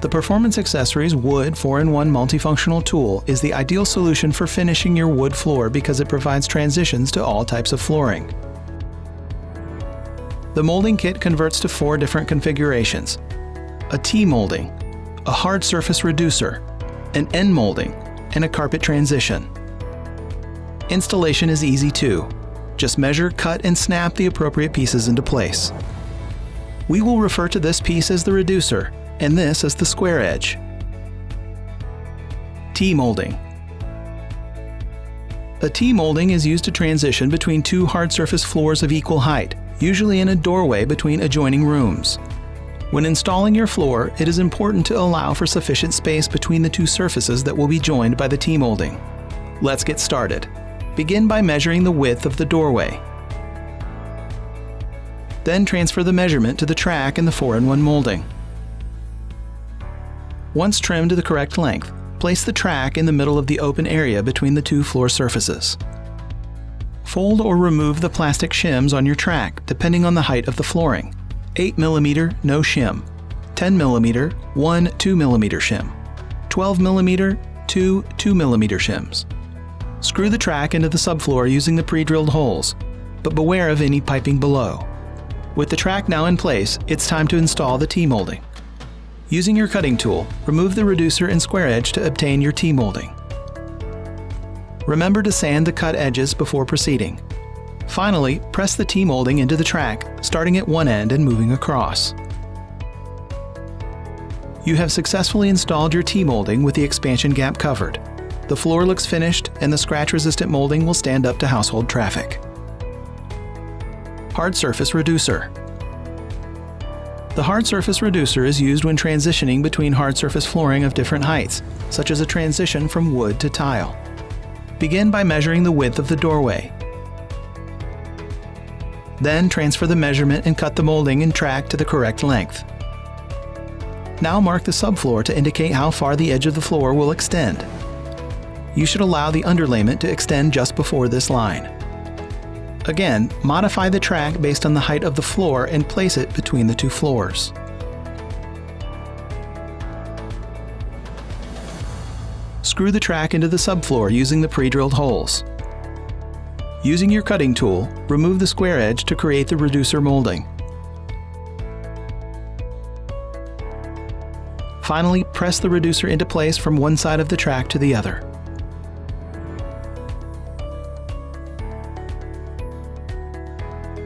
The Performance Accessories Wood 4-in-1 Multifunctional Tool is the ideal solution for finishing your wood floor because it provides transitions to all types of flooring. The molding kit converts to 4 different configurations: a T-molding, a hard surface reducer, an end molding, and a carpet transition. Installation is easy too. Just measure, cut, and snap the appropriate pieces into place. We will refer to this piece as the reducer and this as the square edge. T-molding. A T-molding is used to transition between 2 hard surface floors of equal height, usually in a doorway between adjoining rooms. When installing your floor, it is important to allow for sufficient space between the 2 surfaces that will be joined by the T-molding. Let's get started. Begin by measuring the width of the doorway. Then transfer the measurement to the track in the 4-in-1 molding. Once trimmed to the correct length, place the track in the middle of the open area between the 2 floor surfaces. Fold or remove the plastic shims on your track depending on the height of the flooring. 8 mm, no shim. 10 mm, 1 2mm shim. 12 mm, 2 2mm shims. Screw the track into the subfloor using the pre-drilled holes, but beware of any piping below. With the track now in place, it's time to install the T-molding. Using your cutting tool, remove the reducer and square edge to obtain your T-molding. Remember to sand the cut edges before proceeding. Finally, press the T-molding into the track, starting at one end and moving across. You have successfully installed your T-molding with the expansion gap covered. The floor looks finished and the scratch-resistant molding will stand up to household traffic. Hard surface reducer. The hard surface reducer is used when transitioning between hard surface flooring of different heights, such as a transition from wood to tile. Begin by measuring the width of the doorway. Then transfer the measurement and cut the molding and track to the correct length. Now mark the subfloor to indicate how far the edge of the floor will extend. You should allow the underlayment to extend just before this line. Again, modify the track based on the height of the floor and place it between the 2 floors. Screw the track into the subfloor using the pre-drilled holes. Using your cutting tool, remove the square edge to create the reducer molding. Finally, press the reducer into place from one side of the track to the other.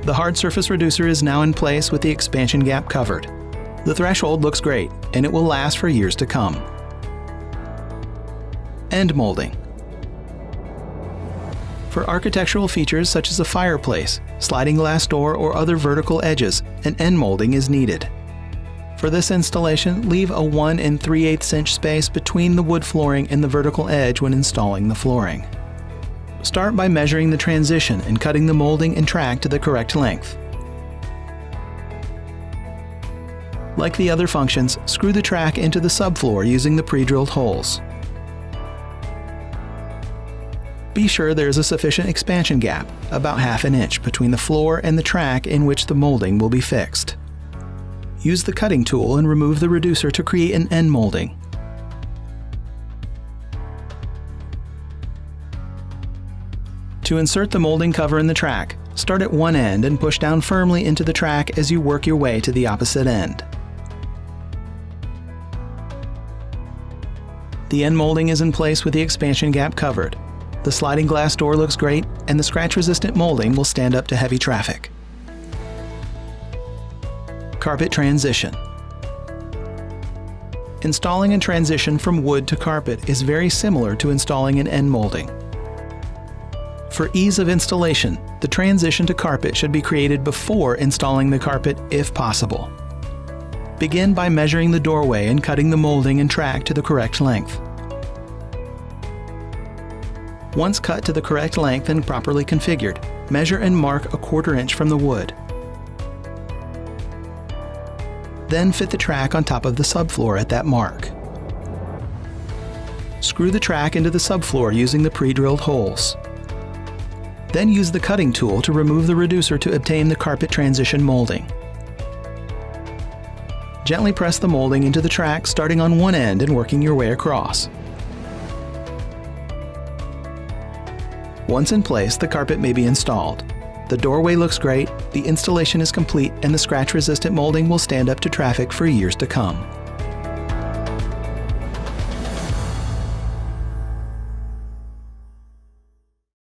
The hard surface reducer is now in place with the expansion gap covered. The threshold looks great, and it will last for years to come. End molding. For architectural features such as a fireplace, sliding glass door, or other vertical edges, an end molding is needed. For this installation, leave a 1 3/8 inch space between the wood flooring and the vertical edge when installing the flooring. Start by measuring the transition and cutting the molding and track to the correct length. Like the other functions, screw the track into the subfloor using the pre-drilled holes. Be sure there is a sufficient expansion gap, about ½ inch, between the floor and the track in which the molding will be fixed. Use the cutting tool and remove the reducer to create an end molding. To insert the molding cover in the track, start at one end and push down firmly into the track as you work your way to the opposite end. The end molding is in place with the expansion gap covered. The sliding glass door looks great, and the scratch-resistant molding will stand up to heavy traffic. Carpet transition. Installing a transition from wood to carpet is very similar to installing an end molding. For ease of installation, the transition to carpet should be created before installing the carpet if possible. Begin by measuring the doorway and cutting the molding and track to the correct length. Once cut to the correct length and properly configured, measure and mark a 1/4 inch from the wood. Then fit the track on top of the subfloor at that mark. Screw the track into the subfloor using the pre-drilled holes. Then use the cutting tool to remove the reducer to obtain the carpet transition molding. Gently press the molding into the track, starting on one end and working your way across. Once in place, the carpet may be installed. The doorway looks great, the installation is complete, and the scratch-resistant molding will stand up to traffic for years to come.